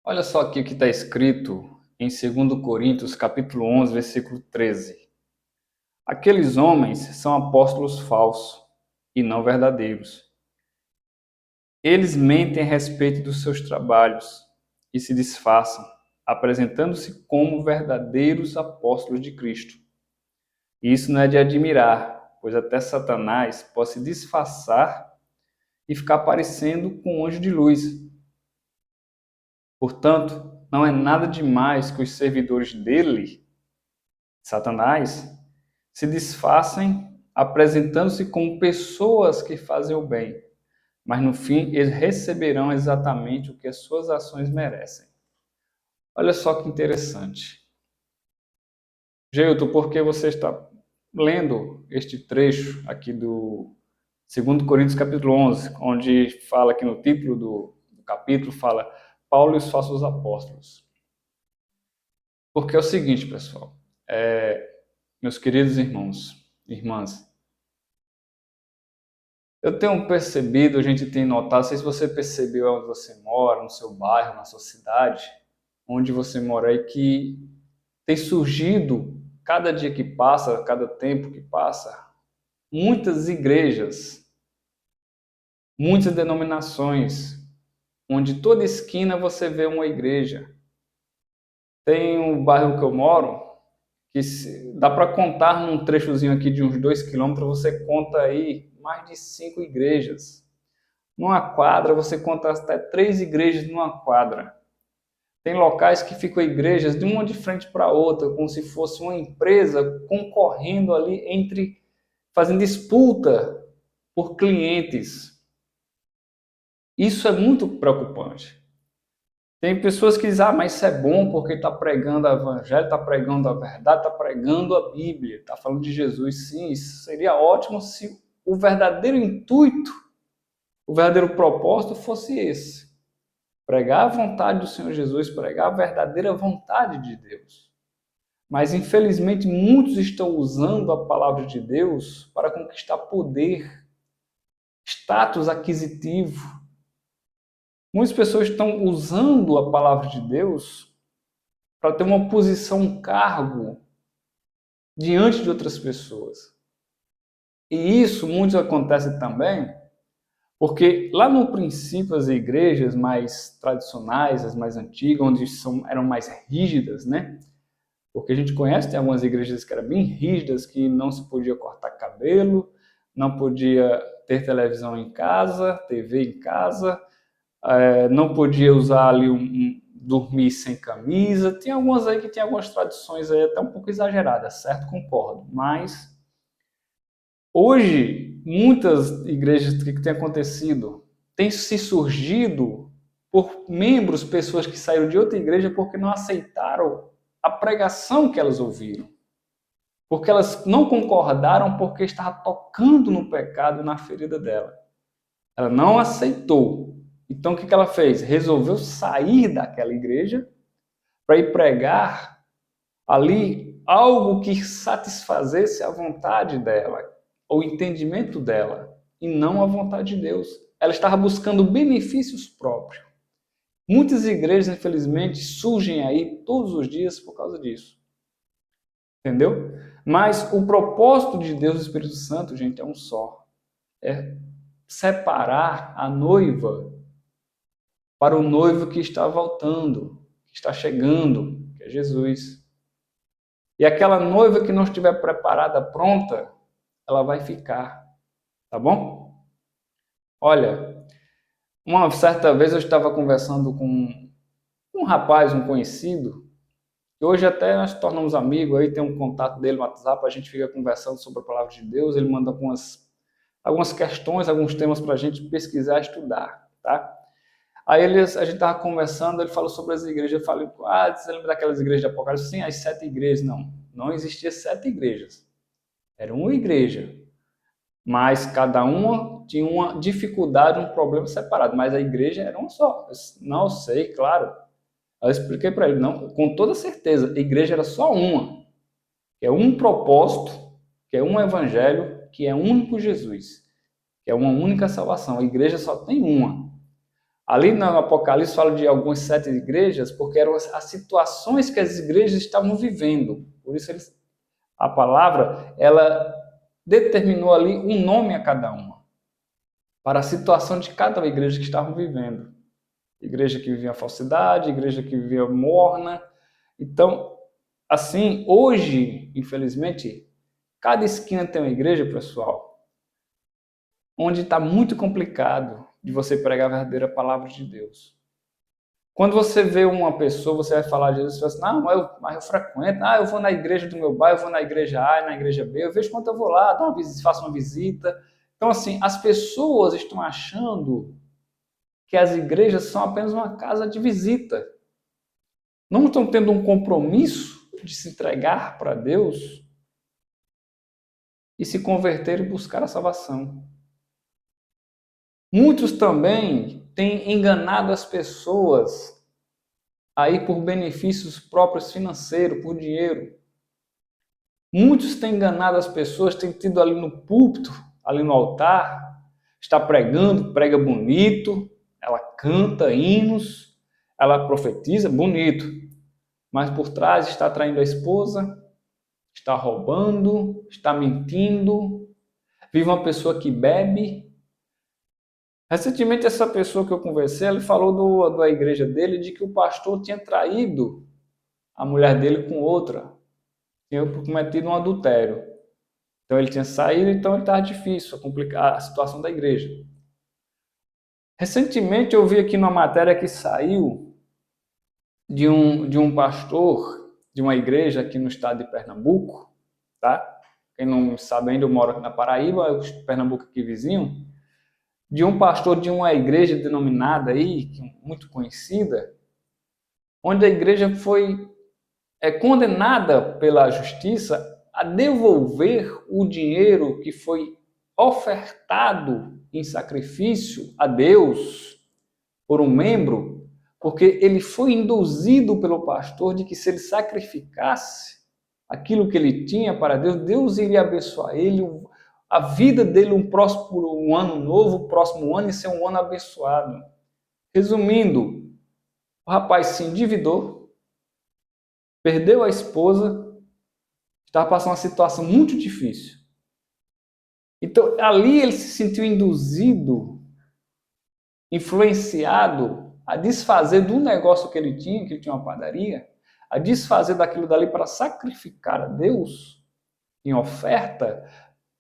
Olha só aqui o que está escrito em 2 Coríntios, capítulo 11, versículo 13. Aqueles homens são apóstolos falsos e não verdadeiros. Eles mentem a respeito dos seus trabalhos e se disfarçam, apresentando-se como verdadeiros apóstolos de Cristo. E isso não é de admirar, pois até Satanás pode se disfarçar e ficar parecendo com um anjo de luz. Portanto, não é nada demais que os servidores dele, Satanás, se disfarcem apresentando-se como pessoas que fazem o bem, mas no fim eles receberão exatamente o que as suas ações merecem. Olha só que interessante. Geilton, por que você está lendo este trecho aqui do 2 capítulo 11, onde fala aqui no título do capítulo, fala Paulo e os falsos apóstolos? Porque é o seguinte, pessoal, meus queridos irmãos, irmãs, eu tenho percebido, a gente tem notado, não sei se você percebeu onde você mora, no seu bairro, na sua cidade, onde você mora aí, que tem surgido, cada dia que passa, cada tempo que passa, muitas igrejas, muitas denominações, onde toda esquina você vê uma igreja. Tem um bairro que eu moro, que dá para contar num trechozinho aqui de uns 2 quilômetros, você conta aí mais de 5 igrejas. Numa quadra, você conta até 3 igrejas numa quadra. Tem locais que ficam igrejas de uma de frente para outra, como se fosse uma empresa concorrendo ali fazendo disputa por clientes. Isso é muito preocupante. Tem pessoas que dizem, mas isso é bom porque está pregando o evangelho, está pregando a verdade, está pregando a Bíblia, está falando de Jesus. Sim, isso seria ótimo se o verdadeiro intuito, o verdadeiro propósito fosse esse. Pregar a vontade do Senhor Jesus, pregar a verdadeira vontade de Deus. Mas, infelizmente, muitos estão usando a palavra de Deus para conquistar poder, status aquisitivo. Muitas pessoas estão usando a palavra de Deus para ter uma posição, um cargo diante de outras pessoas. E isso muitos acontece também porque lá no princípio as igrejas mais tradicionais, as mais antigas, onde eram mais rígidas, né? Porque a gente conhece, tem algumas igrejas que eram bem rígidas, que não se podia cortar cabelo, não podia ter televisão em casa, TV em casa, não podia usar ali dormir sem camisa. Tem algumas aí que tem algumas tradições aí até um pouco exageradas, certo? Concordo. Mas hoje, muitas igrejas, o que tem acontecido? Tem se surgido por membros, pessoas que saíram de outra igreja porque não aceitaram a pregação que elas ouviram. Porque elas não concordaram porque estava tocando no pecado e na ferida dela. Ela não aceitou. Então o que ela fez? Resolveu sair daquela igreja para ir pregar ali algo que satisfazesse a vontade dela, o entendimento dela, e não a vontade de Deus. Ela estava buscando benefícios próprios. Muitas igrejas, infelizmente, surgem aí todos os dias por causa disso. Entendeu? Mas o propósito de Deus, o Espírito Santo, gente, é um só. É separar a noiva para o noivo que está voltando, que está chegando, que é Jesus. E aquela noiva que não estiver preparada, pronta, ela vai ficar. Tá bom? Olha, uma certa vez eu estava conversando com um rapaz, um conhecido, e hoje até nós tornamos amigos, aí tem um contato dele no WhatsApp, a gente fica conversando sobre a palavra de Deus, ele manda algumas questões, alguns temas para a gente pesquisar, estudar, tá? Aí a gente estava conversando, ele falou sobre as igrejas, eu falei, você lembra daquelas igrejas de Apocalipse? Sim, as 7 igrejas. Não existia 7 igrejas, era uma igreja, mas cada uma tinha uma dificuldade, um problema separado, mas a igreja era uma só. Não sei, claro. Eu expliquei para ele, não, com toda certeza, a igreja era só uma, que é um propósito, que é um evangelho, que é único Jesus, que é uma única salvação. A igreja só tem uma. Ali no Apocalipse fala de algumas 7 igrejas, porque eram as situações que as igrejas estavam vivendo. Por isso a palavra, ela determinou ali um nome a cada uma, para a situação de cada igreja que estavam vivendo. Igreja que vivia falsidade, igreja que vivia morna. Então, assim, hoje, infelizmente, cada esquina tem uma igreja, pessoal, onde está muito complicado de você pregar a verdadeira palavra de Deus. Quando você vê uma pessoa, você vai falar de Jesus, você fala assim, não, mas eu frequento, eu vou na igreja do meu bairro, eu vou na igreja A, na igreja B, eu vejo quanto eu vou lá, faço uma visita. Então, assim, as pessoas estão achando que as igrejas são apenas uma casa de visita. Não estão tendo um compromisso de se entregar para Deus e se converter e buscar a salvação. Muitos também têm enganado as pessoas aí por benefícios próprios financeiros, por dinheiro. Muitos têm enganado as pessoas, têm tido ali no púlpito, ali no altar, está pregando, prega bonito, ela canta hinos, ela profetiza bonito, mas por trás está traindo a esposa, está roubando, está mentindo, vive uma pessoa que bebe. Recentemente, essa pessoa que eu conversei, ele falou da igreja dele de que o pastor tinha traído a mulher dele com outra, tinha cometido um adultério. Então ele tinha saído, então estava difícil complicar a situação da igreja. Recentemente eu vi aqui numa matéria que saiu de um pastor de uma igreja aqui no estado de Pernambuco, tá? Quem não sabe ainda, eu moro aqui na Paraíba, Pernambuco aqui vizinho, de um pastor de uma igreja denominada aí, muito conhecida, onde a igreja foi condenada pela justiça a devolver o dinheiro que foi ofertado em sacrifício a Deus por um membro, porque ele foi induzido pelo pastor de que se ele sacrificasse aquilo que ele tinha para Deus, Deus iria abençoar ele, a vida dele um ano novo, o próximo ano, e ser um ano abençoado. Resumindo, o rapaz se endividou, perdeu a esposa, estava passando uma situação muito difícil. Então, ali ele se sentiu induzido, influenciado a desfazer do negócio que ele tinha uma padaria, a desfazer daquilo dali para sacrificar a Deus em oferta,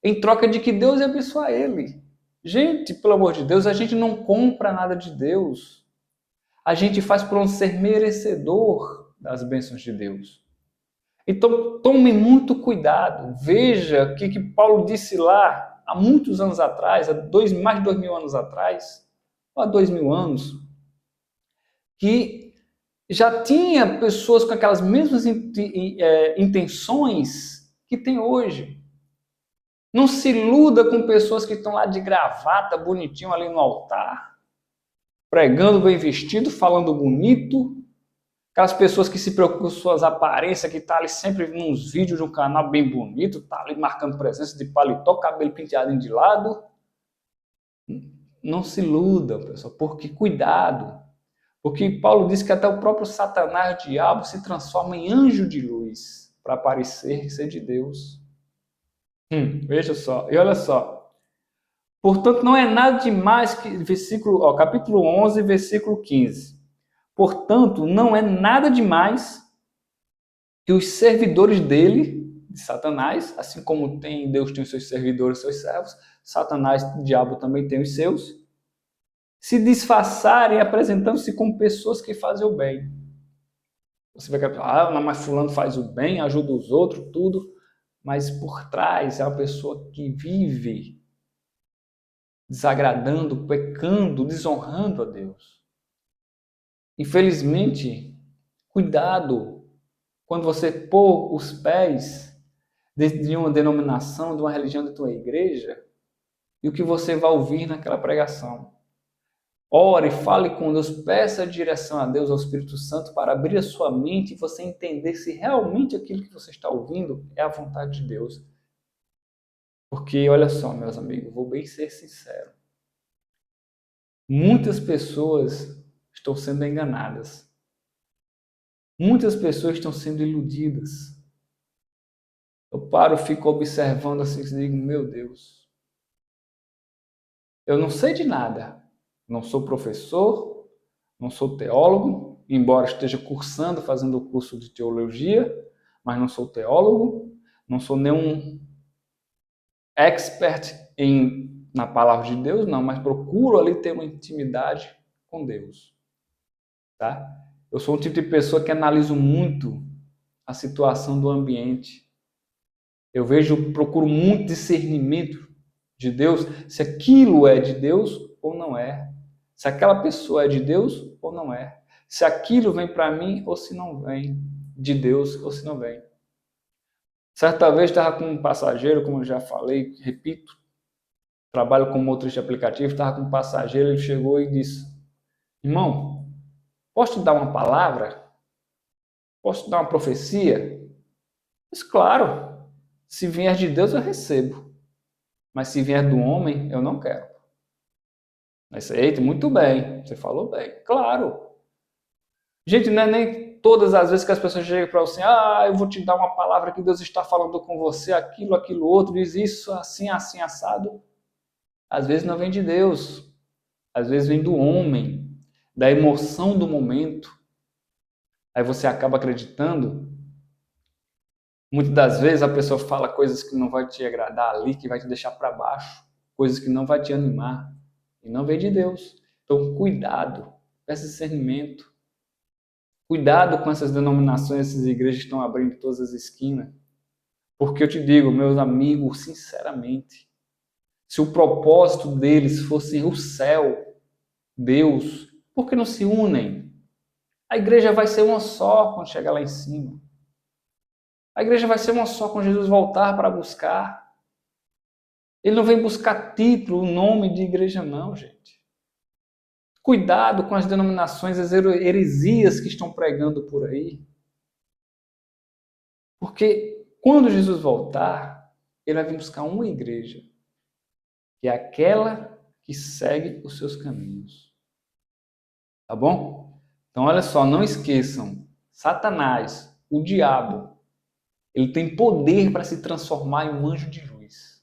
em troca de que Deus ia abençoar ele. Gente, pelo amor de Deus, a gente não compra nada de Deus. A gente faz por não ser merecedor das bênçãos de Deus. Então, tome muito cuidado. Veja o que Paulo disse lá há muitos anos atrás, mais de 2000 anos atrás, ou há 2000 anos, que já tinha pessoas com aquelas mesmas intenções que tem hoje. Não se iluda com pessoas que estão lá de gravata, bonitinho ali no altar, pregando bem vestido, falando bonito. Aquelas pessoas que se preocupam com suas aparências, que tá ali sempre nos vídeos de um canal bem bonito, tá ali marcando presença de paletó, cabelo penteadinho de lado. Não se iludam, pessoal, porque cuidado. Porque Paulo diz que até o próprio Satanás, o diabo, se transforma em anjo de luz para parecer ser de Deus. Veja só, e olha só. Portanto, não é nada demais que capítulo 11, versículo 15. Portanto, não é nada demais que os servidores dele, de Satanás, assim como Deus tem os seus servidores, os seus servos, Satanás, o diabo também tem os seus, se disfarçarem apresentando-se como pessoas que fazem o bem. Você vai falar, mas fulano faz o bem, ajuda os outros, tudo, mas por trás é uma pessoa que vive desagradando, pecando, desonrando a Deus. Infelizmente, cuidado quando você pôr os pés de uma denominação, de uma religião da tua igreja, e o que você vai ouvir naquela pregação. Ore, fale com Deus, peça direção a Deus, ao Espírito Santo, para abrir a sua mente e você entender se realmente aquilo que você está ouvindo é a vontade de Deus. Porque, olha só, meus amigos, vou bem ser sincero. Muitas pessoas estão sendo enganadas. Muitas pessoas estão sendo iludidas. Eu paro, fico observando assim e digo, meu Deus, eu não sei de nada. Não sou professor, não sou teólogo, embora esteja cursando, fazendo o curso de teologia, mas não sou teólogo, não sou nenhum expert na palavra de Deus, não, mas procuro ali ter uma intimidade com Deus, tá? Eu sou um tipo de pessoa que analiso muito a situação do ambiente. Eu procuro muito discernimento de Deus, se aquilo é de Deus ou não é. Se aquela pessoa é de Deus ou não é. Se aquilo vem para mim ou se não vem de Deus ou se não vem. Certa vez estava com um passageiro, como eu já falei, repito, trabalho como motorista de aplicativo, estava com um passageiro, ele chegou e disse, irmão, posso te dar uma palavra? Posso te dar uma profecia? Mas claro, se vier de Deus eu recebo, mas se vier do homem eu não quero. Mas, eita, muito bem, você falou bem, claro. Gente, não é nem todas as vezes que as pessoas chegam para você, eu vou te dar uma palavra que Deus está falando com você, aquilo, outro, diz isso, assim, assim, assado. Às vezes não vem de Deus, às vezes vem do homem, da emoção do momento. Aí você acaba acreditando. Muitas das vezes a pessoa fala coisas que não vai te agradar ali, que vai te deixar para baixo, coisas que não vai te animar, e não vem de Deus. Então, cuidado, peça discernimento. Cuidado com essas denominações, essas igrejas que estão abrindo em todas as esquinas. Porque eu te digo, meus amigos, sinceramente, se o propósito deles fosse o céu, Deus, por que não se unem? A igreja vai ser uma só quando chegar lá em cima. A igreja vai ser uma só quando Jesus voltar para buscar. Ele não vem buscar título, o nome de igreja, não, gente. Cuidado com as denominações, as heresias que estão pregando por aí. Porque quando Jesus voltar, ele vai vir buscar uma igreja, que é aquela que segue os seus caminhos. Tá bom? Então, olha só, não esqueçam, Satanás, o diabo, ele tem poder para se transformar em um anjo de luz.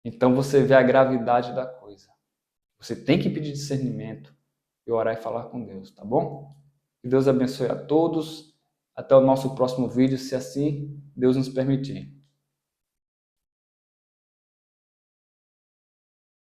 Então, você vê a gravidade da coisa. Você tem que pedir discernimento e orar e falar com Deus, tá bom? Que Deus abençoe a todos. Até o nosso próximo vídeo, se assim Deus nos permitir.